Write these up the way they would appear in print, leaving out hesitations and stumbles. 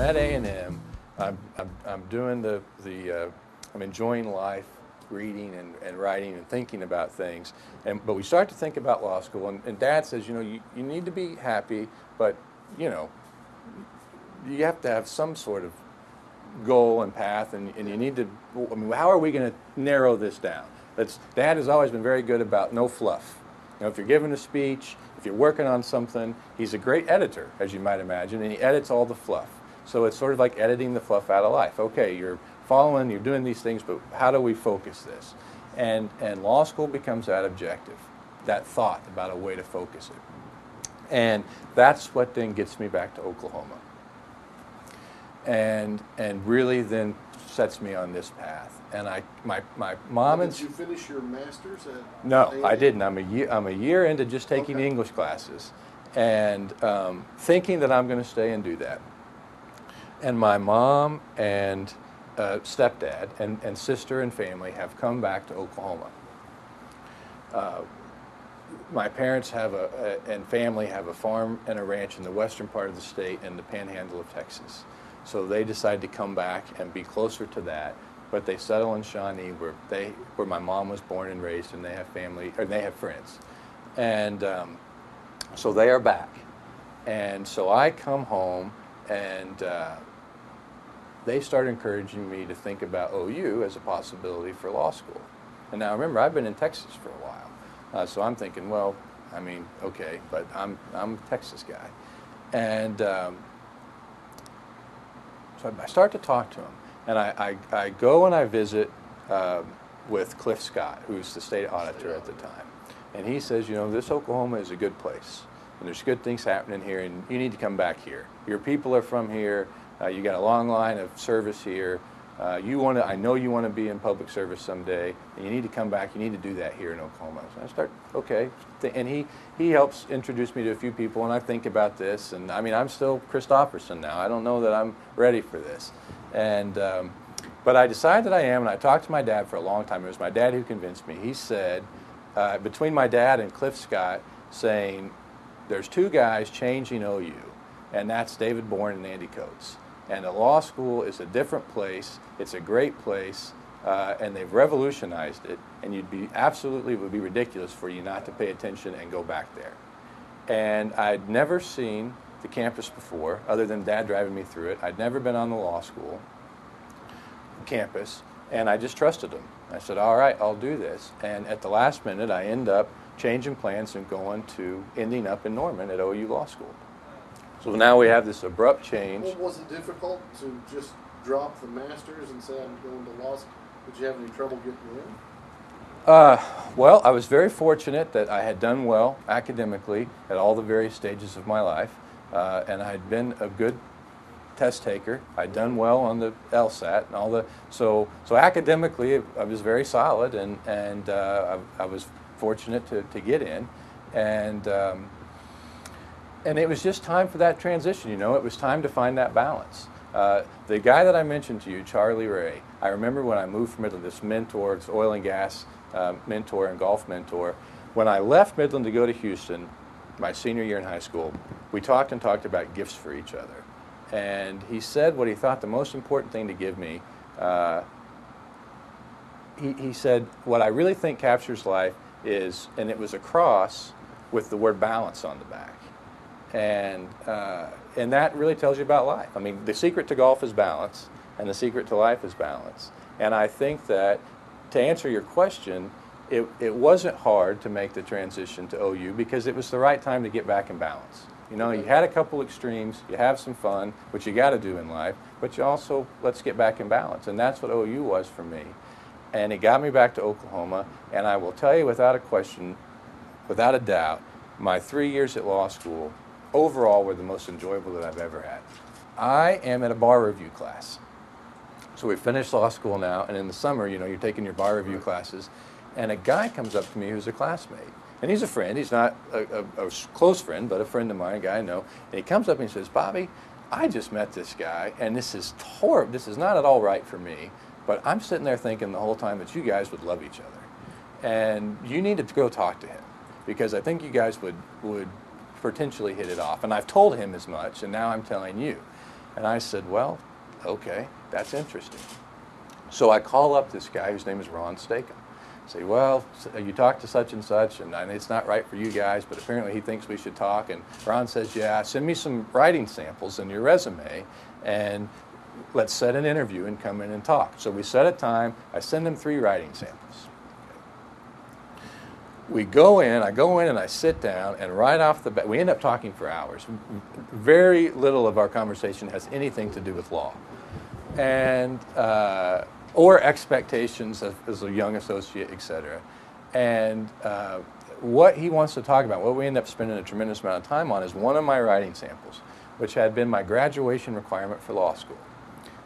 at A&M. I'm doing I'm enjoying life, reading and writing and thinking about things. But we start to think about law school, and Dad says, you need to be happy, but you have to have some sort of goal and path, and you need to. I mean, how are we going to narrow this down? Dad has always been very good about no fluff. If you're giving a speech, if you're working on something, he's a great editor, as you might imagine, and he edits all the fluff. So it's sort of like editing the fluff out of life. Okay, you're following, you're doing these things, but how do we focus this? And law school becomes that objective, that thought about a way to focus it. And that's what then gets me back to Oklahoma. And really then sets me on this path. And my mom and... Did you finish your master's at No, A&M? I didn't. I'm a year into just taking English classes and thinking that I'm going to stay and do that. And my mom and stepdad and sister and family have come back to Oklahoma. My parents and family have a farm and a ranch in the western part of the state and the panhandle of Texas. So they decided to come back and be closer to that. But they settle in Shawnee, where my mom was born and raised, and they have family, or they have friends, and so they are back. And so I come home, and they start encouraging me to think about OU as a possibility for law school. And now remember, I've been in Texas for a while, so I'm thinking, well, I mean, okay, but I'm a Texas guy, and so I start to talk to him. And I go and I visit with Cliff Scott, who's the state auditor at the time. And he says, this Oklahoma is a good place. And there's good things happening here, and you need to come back here. Your people are from here. You got a long line of service here. I know you want to be in public service someday, and you need to come back. You need to do that here in Oklahoma. So I start, okay. And he helps introduce me to a few people, and I think about this. And I mean, I'm still Christopherson now. I don't know that I'm ready for this. And but I decided that I am, and I talked to my dad for a long time. It was my dad who convinced me. He said, between my dad and Cliff Scott, saying, there's two guys changing OU, and that's David Bourne and Andy Coates. And the law school is a different place. It's a great place, and they've revolutionized it, and it would be ridiculous for you not to pay attention and go back there. And I'd never seen the campus before, other than Dad driving me through it. I'd never been on the law school campus, and I just trusted him. I said, all right, I'll do this. And at the last minute, I end up changing plans and ending up in Norman at OU Law School. So now we have this abrupt change. Well, was it difficult to just drop the master's and say, I'm going to law school? Did you have any trouble getting in? Well, I was very fortunate that I had done well academically at all the various stages of my life. And I had been a good test taker. I'd done well on the LSAT and all so academically I was very solid, and I was fortunate to get in, and it was just time for that transition. It was time to find that balance. The guy that I mentioned to you, Charlie Ray, I remember when I moved from Midland, this mentor, this oil and gas mentor and golf mentor. When I left Midland to go to Houston, my senior year in high school, we talked about gifts for each other. And he said what he thought the most important thing to give me. He said, what I really think captures life is, and it was a cross with the word balance on the back. And that really tells you about life. I mean, the secret to golf is balance, and the secret to life is balance. And I think that, to answer your question, it wasn't hard to make the transition to OU because it was the right time to get back in balance. You had a couple extremes, you have some fun, which you got to do in life, but you also, let's get back in balance. And that's what OU was for me. And it got me back to Oklahoma, and I will tell you without a question, without a doubt, my 3 years at law school overall were the most enjoyable that I've ever had. I am at a bar review class. So we finished law school now, and in the summer, you're taking your bar review classes, and a guy comes up to me who's a classmate. And he's a friend. He's not a close friend, but a friend of mine, a guy I know. And he comes up and he says, Bobby, I just met this guy, and this is horrible. This is not at all right for me, but I'm sitting there thinking the whole time that you guys would love each other. And you need to go talk to him, because I think you guys would potentially hit it off. And I've told him as much, and now I'm telling you. And I said, well, okay, that's interesting. So I call up this guy whose name is Ron Stakem. Say, well, you talked to such and such, and it's not right for you guys, but apparently he thinks we should talk. And Ron says, yeah, send me some writing samples in your resume, and let's set an interview and come in and talk. So we set a time. I send him 3 writing samples. I go in and I sit down, and right off the bat, we end up talking for hours. Very little of our conversation has anything to do with law. And or expectations as a young associate, etc. And what he wants to talk about, what we end up spending a tremendous amount of time on, is one of my writing samples, which had been my graduation requirement for law school,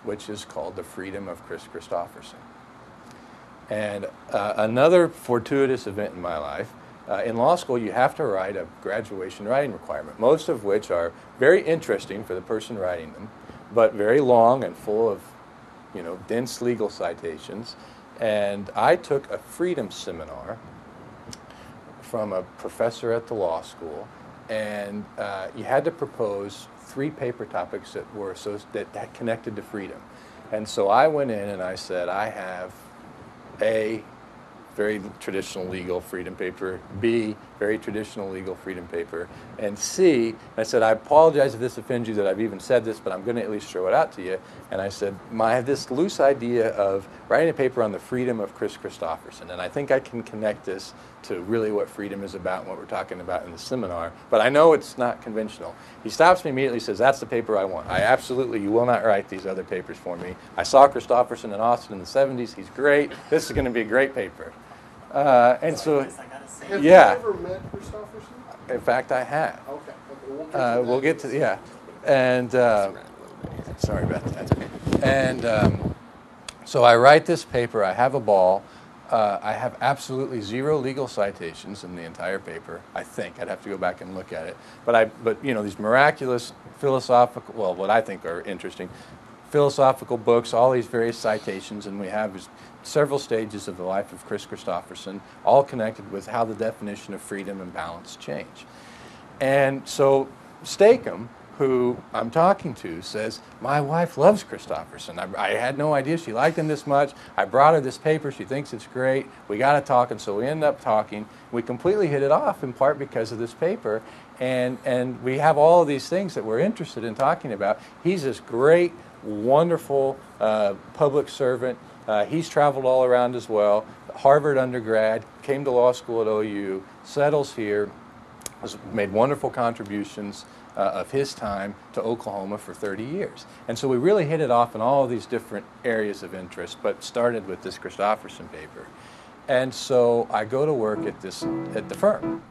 which is called The Freedom of Chris Christopherson. And another fortuitous event in my life, in law school you have to write a graduation writing requirement, most of which are very interesting for the person writing them, but very long and full of dense legal citations. And I took a freedom seminar from a professor at the law school, and you had to propose 3 paper topics that connected to freedom. And so I went in and I said, I have A, very traditional legal freedom paper, B, very traditional legal freedom paper, and C, I said, I apologize if this offends you that I've even said this, but I'm going to at least throw it out to you. And I said, I have this loose idea of writing a paper on the freedom of Chris Christopherson, and I think I can connect this to really what freedom is about and what we're talking about in the seminar, but I know it's not conventional. He stops me immediately and says, that's the paper I want. You will not write these other papers for me. I saw Christopherson in Austin in the 70s. He's great. This is going to be a great paper. And so, Have yeah. you ever met Christopherson? In fact, I have. Okay. We'll get to, yeah. And, sorry about that. And so I write this paper. I have a ball. I have absolutely 0 legal citations in the entire paper, I think. I'd have to go back and look at it. But these miraculous philosophical, well, what I think are interesting, philosophical books, all these various citations, and we have several stages of the life of Chris Christopherson, all connected with how the definition of freedom and balance change. And so Stakem, who I'm talking to, says, my wife loves Christopherson. I had no idea she liked him this much. I brought her this paper. She thinks it's great. We got to talk. And so we end up talking. We completely hit it off, in part because of this paper. And we have all of these things that we're interested in talking about. He's this great, wonderful public servant. He's traveled all around as well. Harvard undergrad, came to law school at OU, settles here, has made wonderful contributions of his time to Oklahoma for 30 years. And so we really hit it off in all of these different areas of interest, but started with this Christopherson paper. And so I go to work at the firm.